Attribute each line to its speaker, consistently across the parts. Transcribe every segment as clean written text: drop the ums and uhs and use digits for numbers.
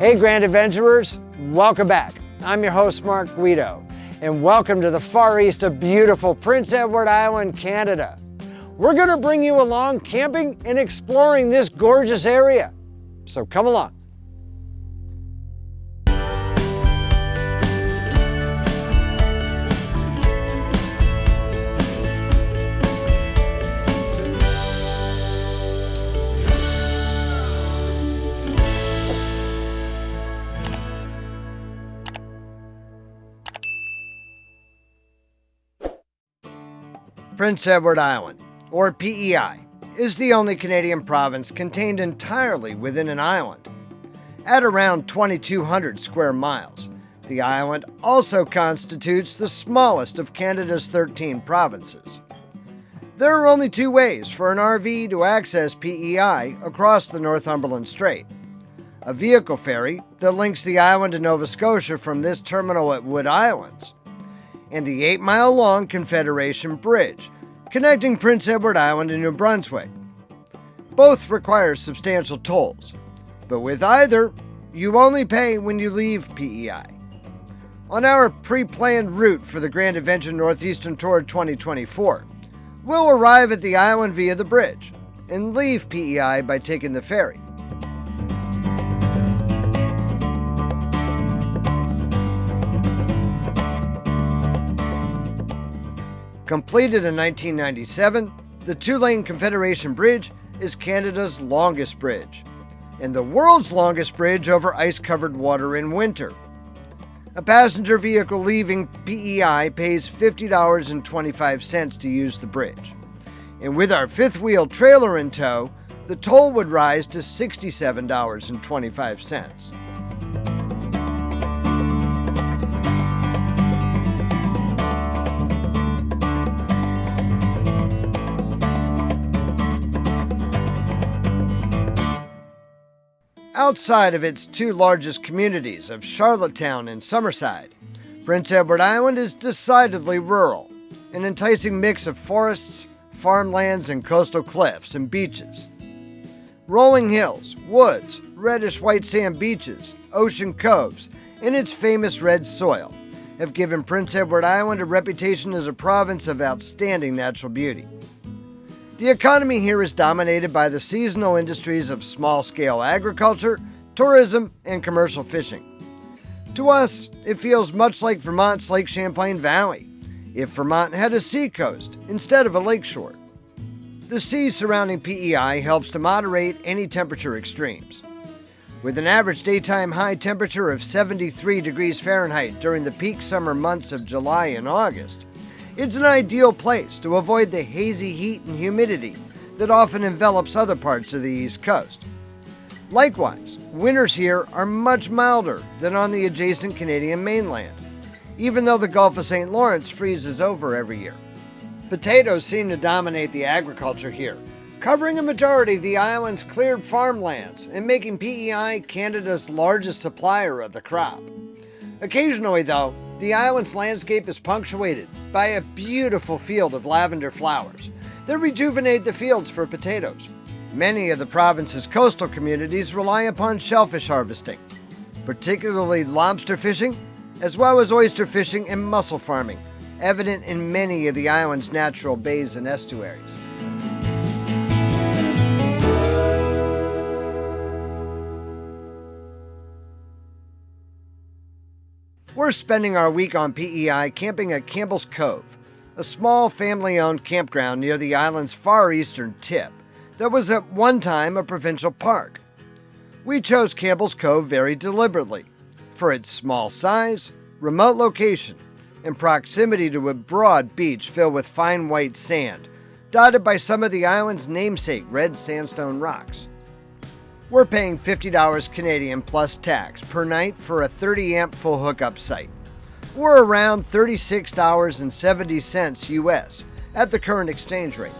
Speaker 1: Hey Grand Adventurers, welcome back. I'm your host Mark Guido, and welcome to the far east of beautiful Prince Edward Island, Canada. We're going to bring you along camping and exploring this gorgeous area. So come along. Prince Edward Island, or PEI, is the only Canadian province contained entirely within an island. At around 2,200 square miles, the island also constitutes the smallest of Canada's 13 provinces. There are only two ways for an RV to access PEI across the Northumberland Strait: a vehicle ferry that links the island to Nova Scotia from this terminal at Wood Islands, and the 8-mile-long Confederation Bridge, connecting Prince Edward Island to New Brunswick. Both require substantial tolls, but with either, you only pay when you leave PEI. On our pre-planned route for the Grand Adventure Northeastern Tour 2024, we'll arrive at the island via the bridge, and leave PEI by taking the ferry. Completed in 1997, the two-lane Confederation Bridge is Canada's longest bridge, and the world's longest bridge over ice-covered water in winter. A passenger vehicle leaving PEI pays $50.25 to use the bridge, and with our fifth-wheel trailer in tow, the toll would rise to $67.25. Outside of its two largest communities of Charlottetown and Summerside, Prince Edward Island is decidedly rural, an enticing mix of forests, farmlands, and coastal cliffs and beaches. Rolling hills, woods, reddish-white sand beaches, ocean coves, and its famous red soil have given Prince Edward Island a reputation as a province of outstanding natural beauty. The economy here is dominated by the seasonal industries of small-scale agriculture, tourism, and commercial fishing. To us, it feels much like Vermont's Lake Champlain Valley, if Vermont had a seacoast instead of a lakeshore. The sea surrounding PEI helps to moderate any temperature extremes. With an average daytime high temperature of 73 degrees Fahrenheit during the peak summer months of July and August, it's an ideal place to avoid the hazy heat and humidity that often envelops other parts of the East Coast. Likewise, winters here are much milder than on the adjacent Canadian mainland, even though the Gulf of St. Lawrence freezes over every year. Potatoes seem to dominate the agriculture here, covering a majority of the island's cleared farmlands and making PEI Canada's largest supplier of the crop. Occasionally, though, the island's landscape is punctuated by a beautiful field of lavender flowers that rejuvenate the fields for potatoes. Many of the province's coastal communities rely upon shellfish harvesting, particularly lobster fishing, as well as oyster fishing and mussel farming, evident in many of the island's natural bays and estuaries. We're spending our week on PEI camping at Campbell's Cove, a small family-owned campground near the island's far eastern tip that was at one time a provincial park. We chose Campbell's Cove very deliberately for its small size, remote location, and proximity to a broad beach filled with fine white sand, dotted by some of the island's namesake red sandstone rocks. We're paying $50 Canadian plus tax per night for a 30-amp full hookup site. We're around $36.70 US at the current exchange rate.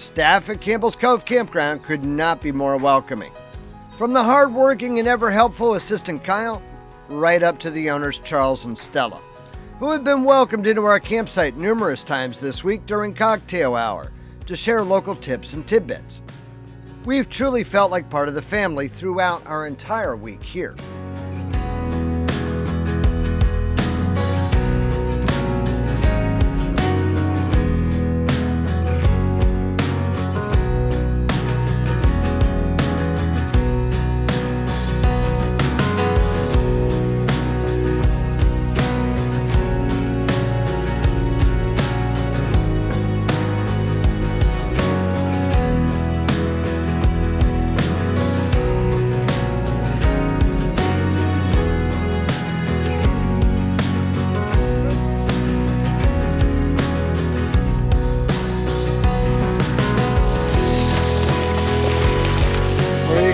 Speaker 1: staff at Campbell's Cove Campground could not be more welcoming. From the hardworking and ever-helpful assistant Kyle, right up to the owners Charles and Stella, who have been welcomed into our campsite numerous times this week during cocktail hour to share local tips and tidbits. We've truly felt like part of the family throughout our entire week here.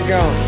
Speaker 1: Going.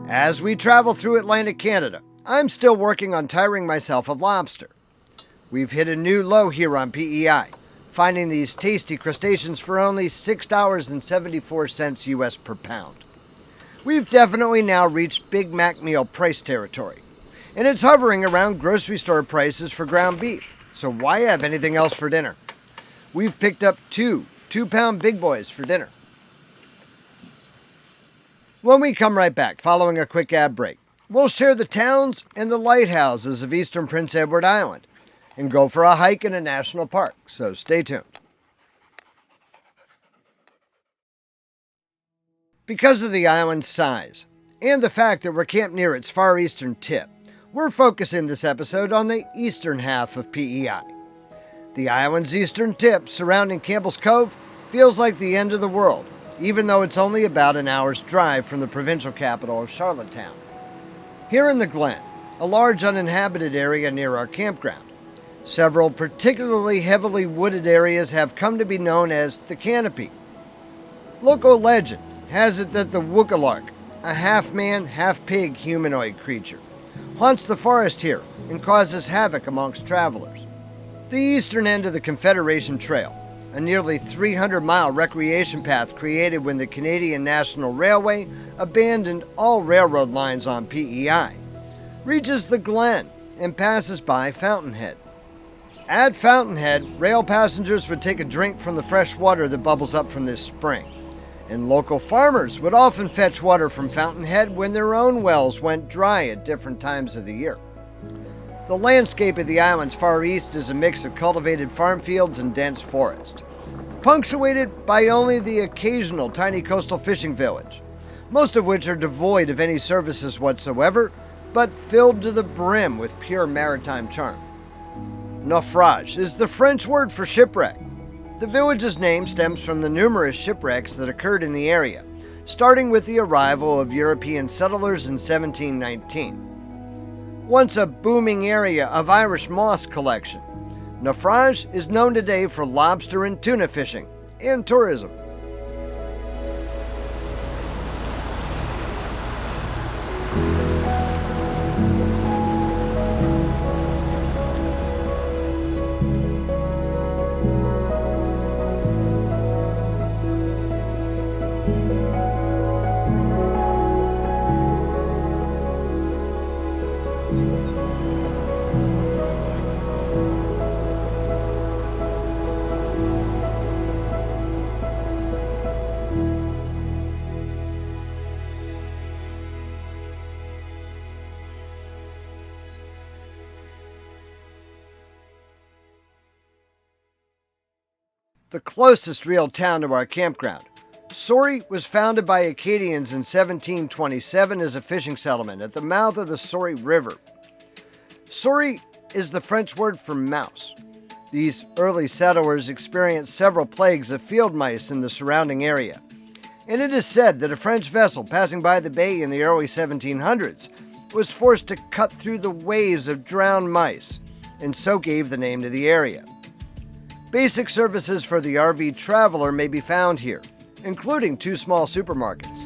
Speaker 1: As we travel through Atlantic Canada, I'm still working on tiring myself of lobster. We've hit a new low here on PEI, finding these tasty crustaceans for only $6.74 US per pound. We've definitely now reached Big Mac meal price territory, and it's hovering around grocery store prices for ground beef, so why have anything else for dinner? We've picked up two 2-pound big boys for dinner. When we come right back, following a quick ad break, we'll share the towns and the lighthouses of eastern Prince Edward Island and go for a hike in a national park, so stay tuned. Because of the island's size and the fact that we're camped near its far eastern tip, we're focusing this episode on the eastern half of PEI. The island's eastern tip surrounding Campbell's Cove feels like the end of the world, even though it's only about an hour's drive from the provincial capital of Charlottetown. Here in the Glen, a large uninhabited area near our campground, several particularly heavily wooded areas have come to be known as the Canopy. Local legend has it that the Wookalark, a half-man, half-pig humanoid creature, haunts the forest here and causes havoc amongst travelers. The eastern end of the Confederation Trail, a nearly 300-mile recreation path created when the Canadian National Railway abandoned all railroad lines on PEI, reaches the Glen and passes by Fountainhead. At Fountainhead, rail passengers would take a drink from the fresh water that bubbles up from this spring, and local farmers would often fetch water from Fountainhead when their own wells went dry at different times of the year. The landscape of the island's far east is a mix of cultivated farm fields and dense forest, punctuated by only the occasional tiny coastal fishing village, most of which are devoid of any services whatsoever, but filled to the brim with pure maritime charm. Naufrage is the French word for shipwreck. The village's name stems from the numerous shipwrecks that occurred in the area, starting with the arrival of European settlers in 1719. Once a booming area of Irish moss collection, Naufrage is known today for lobster and tuna fishing and tourism. The closest real town to our campground, Souris was founded by Acadians in 1727 as a fishing settlement at the mouth of the Souris River. Souris is the French word for mouse. These early settlers experienced several plagues of field mice in the surrounding area, and it is said that a French vessel passing by the bay in the early 1700s was forced to cut through the waves of drowned mice, and so gave the name to the area. Basic services for the RV traveler may be found here, including 2 small supermarkets.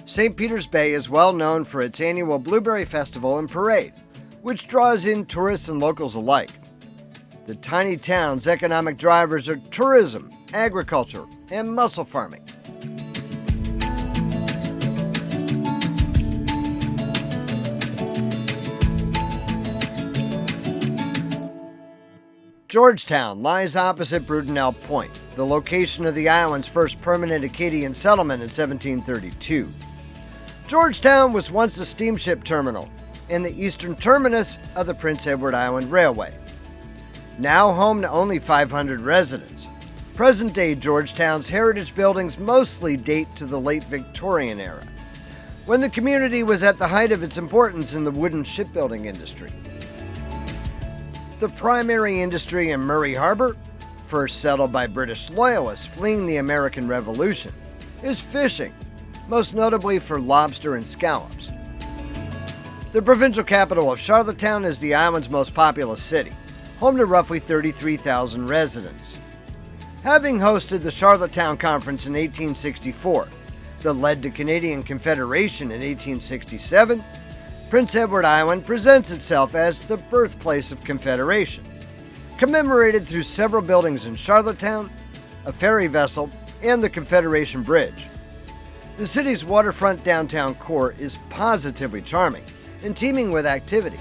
Speaker 1: St. Peter's Bay is well known for its annual Blueberry Festival and Parade, which draws in tourists and locals alike. The tiny town's economic drivers are tourism, agriculture, and mussel farming. Georgetown lies opposite Brudenell Point, the location of the island's first permanent Acadian settlement in 1732. Georgetown was once a steamship terminal and the eastern terminus of the Prince Edward Island Railway. Now home to only 500 residents, present-day Georgetown's heritage buildings mostly date to the late Victorian era, when the community was at the height of its importance in the wooden shipbuilding industry. The primary industry in Murray Harbor, first settled by British loyalists fleeing the American Revolution, is fishing, most notably for lobster and scallops. The provincial capital of Charlottetown is the island's most populous city, home to roughly 33,000 residents. Having hosted the Charlottetown Conference in 1864, that led to Canadian Confederation in 1867, Prince Edward Island presents itself as the birthplace of Confederation, commemorated through several buildings in Charlottetown, a ferry vessel, and the Confederation Bridge. The city's waterfront downtown core is positively charming and teeming with activity.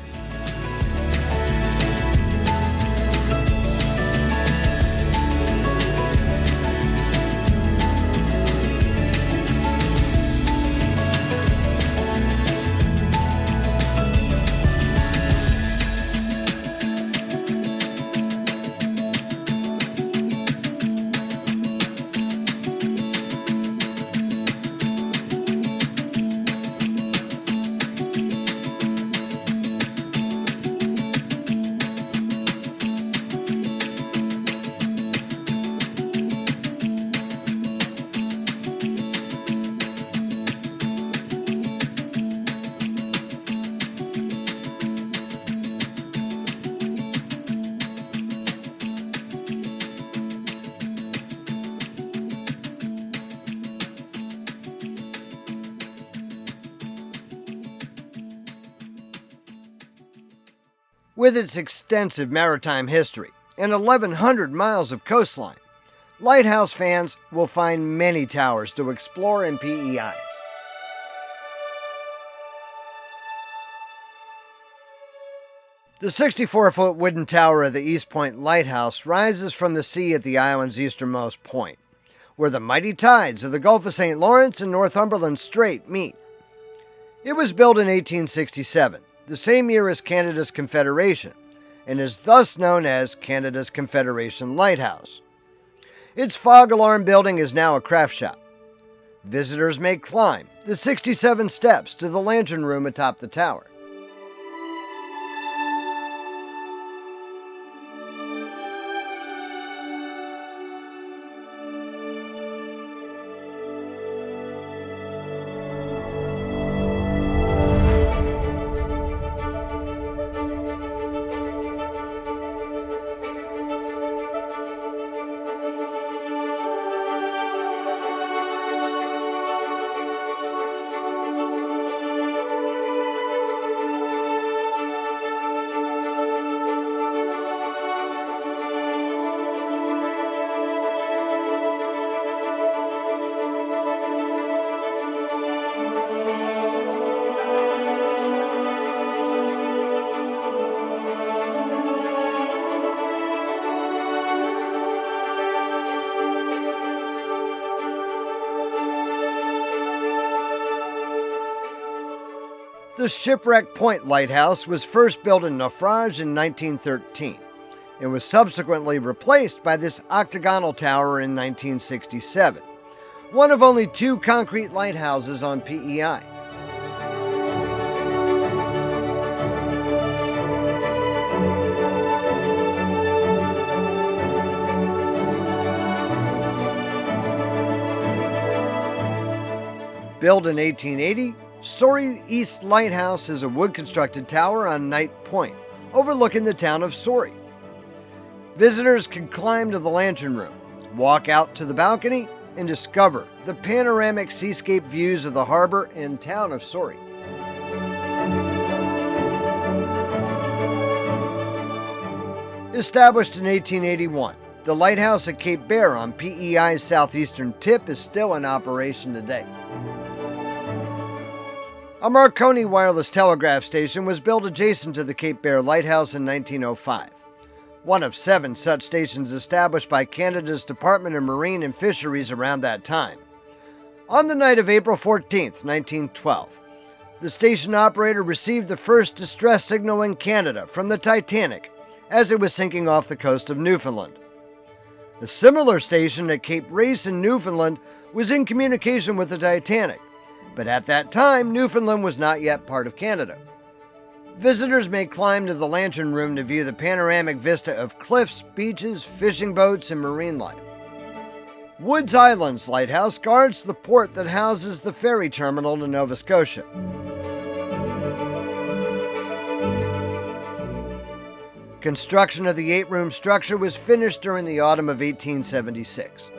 Speaker 1: With its extensive maritime history and 1,100 miles of coastline, lighthouse fans will find many towers to explore in PEI. The 64-foot wooden tower of the East Point Lighthouse rises from the sea at the island's easternmost point, where the mighty tides of the Gulf of St. Lawrence and Northumberland Strait meet. It was built in 1867, the same year as Canada's Confederation, and is thus known as Canada's Confederation Lighthouse. Its fog alarm building is now a craft shop. Visitors may climb the 67 steps to the lantern room atop the tower. The Shipwreck Point Lighthouse was first built in Naufrage in 1913 and was subsequently replaced by this octagonal tower in 1967, one of only 2 concrete lighthouses on PEI. Built in 1880, Souris East Lighthouse is a wood-constructed tower on Knight Point, overlooking the town of Souris. Visitors can climb to the lantern room, walk out to the balcony, and discover the panoramic seascape views of the harbor and town of Souris. Established in 1881, the lighthouse at Cape Bear on PEI's southeastern tip is still in operation today. A Marconi wireless telegraph station was built adjacent to the Cape Bear Lighthouse in 1905, one of 7 such stations established by Canada's Department of Marine and Fisheries around that time. On the night of April 14, 1912, the station operator received the first distress signal in Canada from the Titanic as it was sinking off the coast of Newfoundland. A similar station at Cape Race in Newfoundland was in communication with the Titanic, but at that time, Newfoundland was not yet part of Canada. Visitors may climb to the lantern room to view the panoramic vista of cliffs, beaches, fishing boats, and marine life. Woods Island's lighthouse guards the port that houses the ferry terminal to Nova Scotia. Construction of the 8-room structure was finished during the autumn of 1876.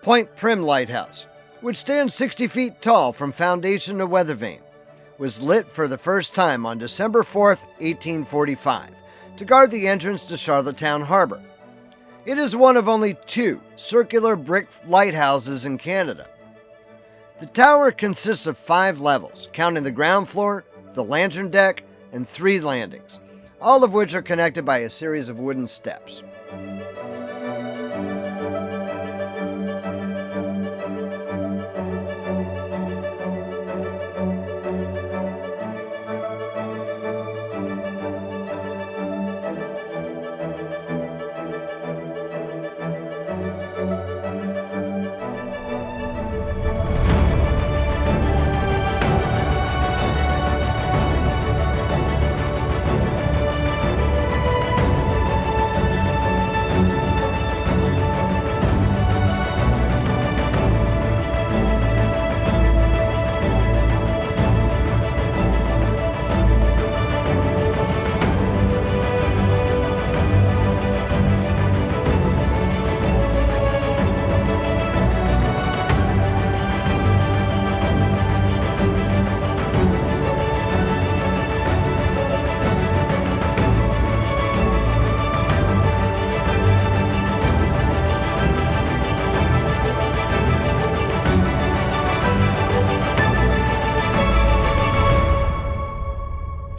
Speaker 1: Point Prim Lighthouse, which stands 60 feet tall from foundation to weather vane, was lit for the first time on December 4, 1845, to guard the entrance to Charlottetown Harbor. It is one of only 2 circular brick lighthouses in Canada. The tower consists of 5 levels, counting the ground floor, the lantern deck, and 3 landings, all of which are connected by a series of wooden steps.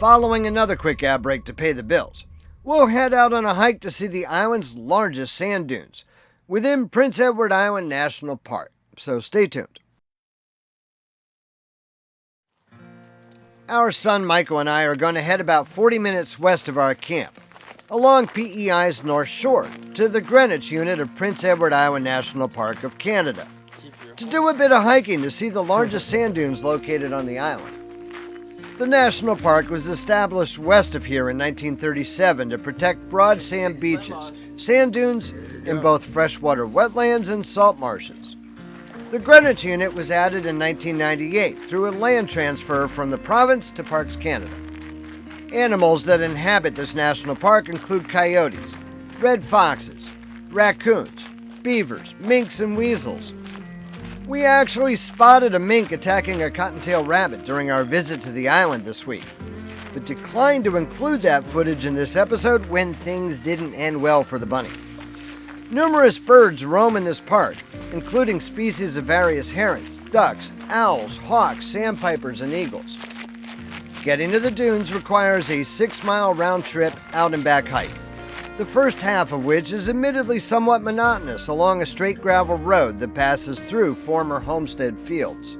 Speaker 1: Following another quick ad break to pay the bills, we'll head out on a hike to see the island's largest sand dunes within Prince Edward Island National Park, so stay tuned. Our son Michael and I are going to head about 40 minutes west of our camp, along PEI's North Shore, to the Greenwich unit of Prince Edward Island National Park of Canada, to do a bit of hiking to see the largest sand dunes located on the island. The national park was established west of here in 1937 to protect broad sand beaches, sand dunes, in both freshwater wetlands and salt marshes. The Greenwich unit was added in 1998 through a land transfer from the province to Parks Canada. Animals that inhabit this national park include coyotes, red foxes, raccoons, beavers, minks, and weasels. We actually spotted a mink attacking a cottontail rabbit during our visit to the island this week, but declined to include that footage in this episode when things didn't end well for the bunny. Numerous birds roam in this park, including species of various herons, ducks, owls, hawks, sandpipers, and eagles. Getting to the dunes requires a 6-mile round trip out and back hike, the first half of which is admittedly somewhat monotonous along a straight gravel road that passes through former homestead fields.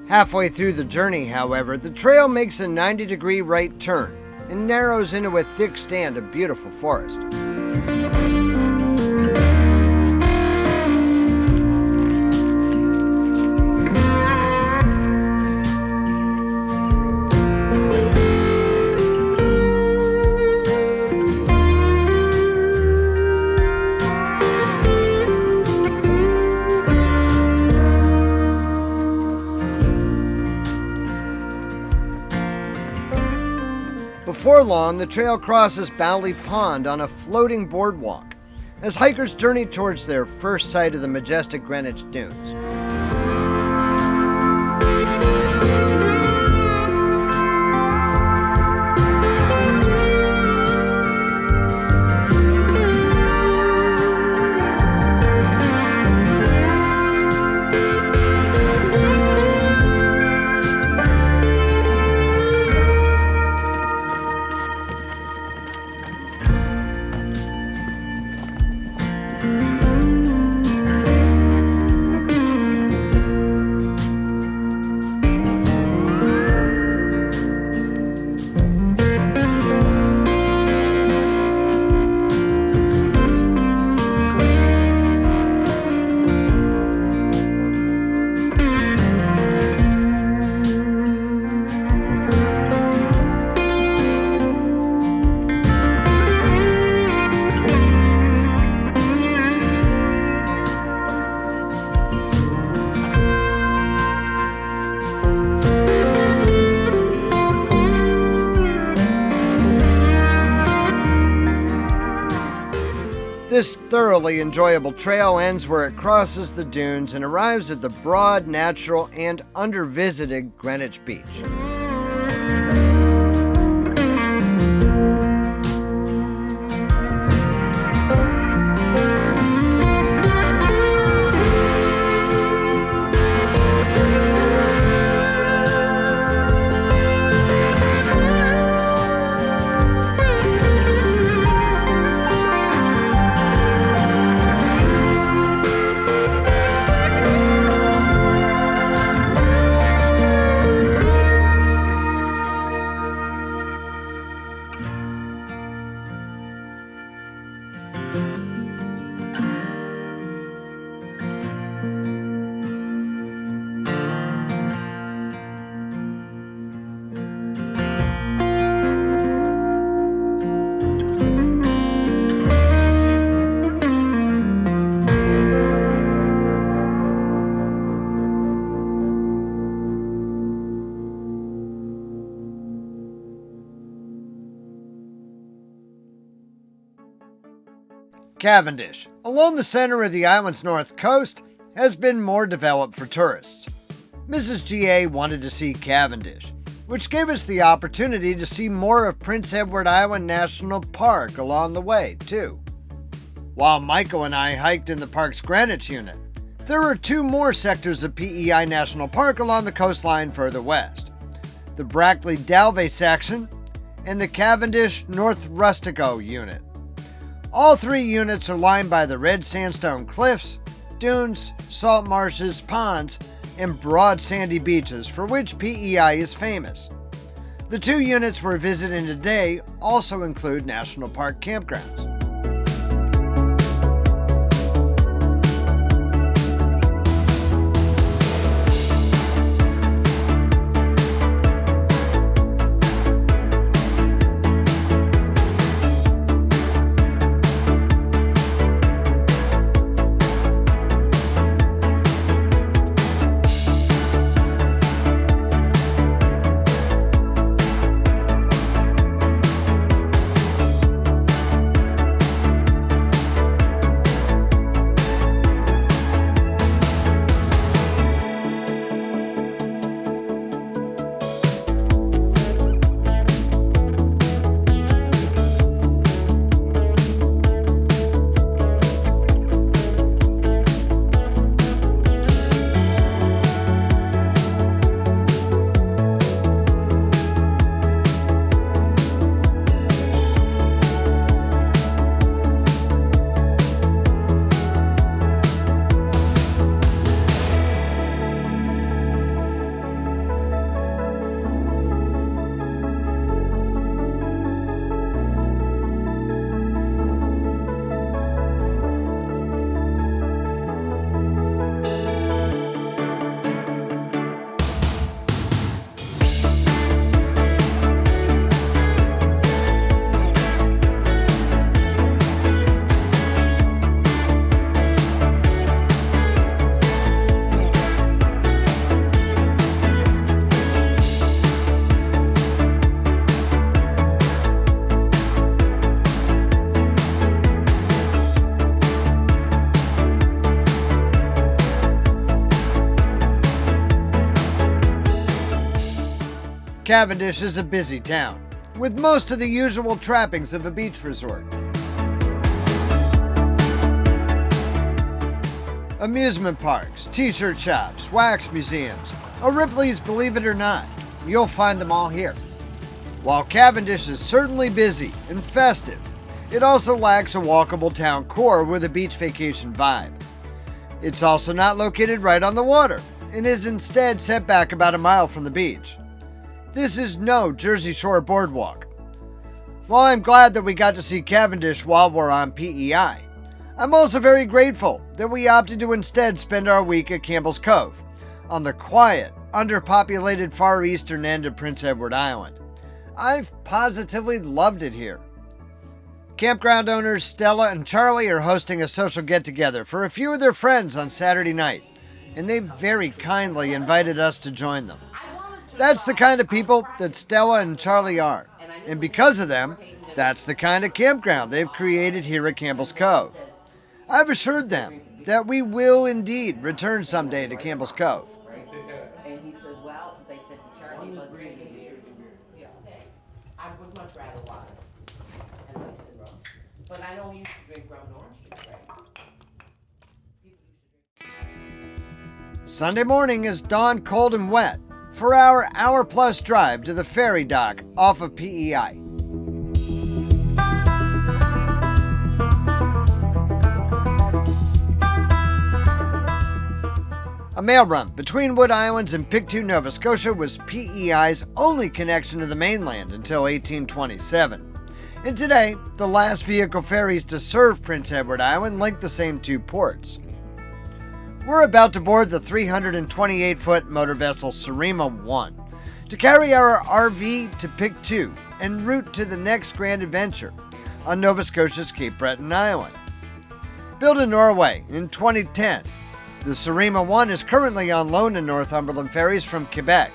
Speaker 1: Halfway through the journey, however, the trail makes a 90-degree right turn and narrows into a thick stand of beautiful forest. Before long, the trail crosses Bowley Pond on a floating boardwalk as hikers journey towards their first sight of the majestic Greenwich Dunes. This thoroughly enjoyable trail ends where it crosses the dunes and arrives at the broad, natural, and under-visited Greenwich Beach. Cavendish, along the center of the island's north coast, has been more developed for tourists. Mrs. G.A. wanted to see Cavendish, which gave us the opportunity to see more of Prince Edward Island National Park along the way, too. While Michael and I hiked in the park's Greenwich unit, there are two more sectors of PEI National Park along the coastline further west. The Brackley Dalvey section and the Cavendish North Rustico unit. All three units are lined by the red sandstone cliffs, dunes, salt marshes, ponds, and broad sandy beaches for which PEI is famous. The two units we're visiting today also include national park campgrounds. Cavendish is a busy town, with most of the usual trappings of a beach resort. Amusement parks, t-shirt shops, wax museums, a Ripley's Believe It or Not, you'll find them all here. While Cavendish is certainly busy and festive, it also lacks a walkable town core with a beach vacation vibe. It's also not located right on the water, and is instead set back about a mile from the beach. This is no Jersey Shore boardwalk. While I'm glad that we got to see Cavendish while we're on PEI, I'm also very grateful that we opted to instead spend our week at Campbell's Cove, on the quiet, underpopulated far eastern end of Prince Edward Island. I've positively loved it here. Campground owners Stella and Charlie are hosting a social get-together for a few of their friends on Saturday night, and they very kindly invited us to join them. That's the kind of people that Stella and Charlie are, and because of them, that's the kind of campground they've created here at Campbell's Cove. I've assured them that we will indeed return someday to Campbell's Cove.
Speaker 2: And he said, well, they said to Charlie, I would much rather water. And I said, rum. But I know you should drink rum and orange juice, right?
Speaker 1: Sunday morning is dawn cold and wet for our hour-plus drive to the ferry dock off of PEI. A mail run between Wood Islands and Pictou, Nova Scotia was PEI's only connection to the mainland until 1827. And today, the last vehicle ferries to serve Prince Edward Island link the same two ports. We're about to board the 328-foot motor vessel Surima 1 to carry our RV to Pictou en route to the next grand adventure on Nova Scotia's Cape Breton Island. Built in Norway in 2010, the Surima 1 is currently on loan to Northumberland Ferries from Quebec,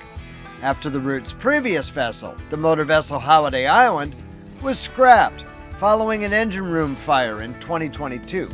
Speaker 1: after the route's previous vessel, the motor vessel Holiday Island, was scrapped following an engine room fire in 2022.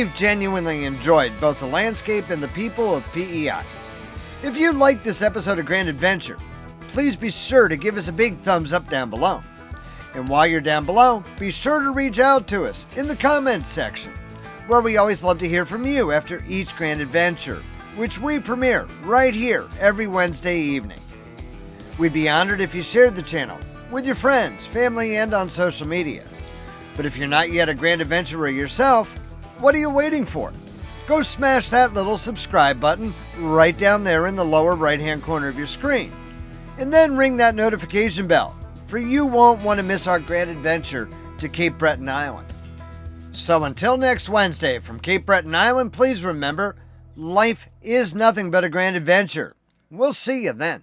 Speaker 1: we've genuinely enjoyed both the landscape and the people of PEI. If you liked this episode of Grand Adventure, please be sure to give us a big thumbs up down below. And while you're down below, be sure to reach out to us in the comments section, where we always love to hear from you after each Grand Adventure, which we premiere right here every Wednesday evening. We'd be honored if you shared the channel with your friends, family, and on social media. But if you're not yet a Grand Adventurer yourself, what are you waiting for? Go smash that little subscribe button right down there in the lower right-hand corner of your screen. And then ring that notification bell, for you won't want to miss our Grand Adventure to Cape Breton Island. So until next Wednesday from Cape Breton Island, please remember, life is nothing but a grand adventure. We'll see you then.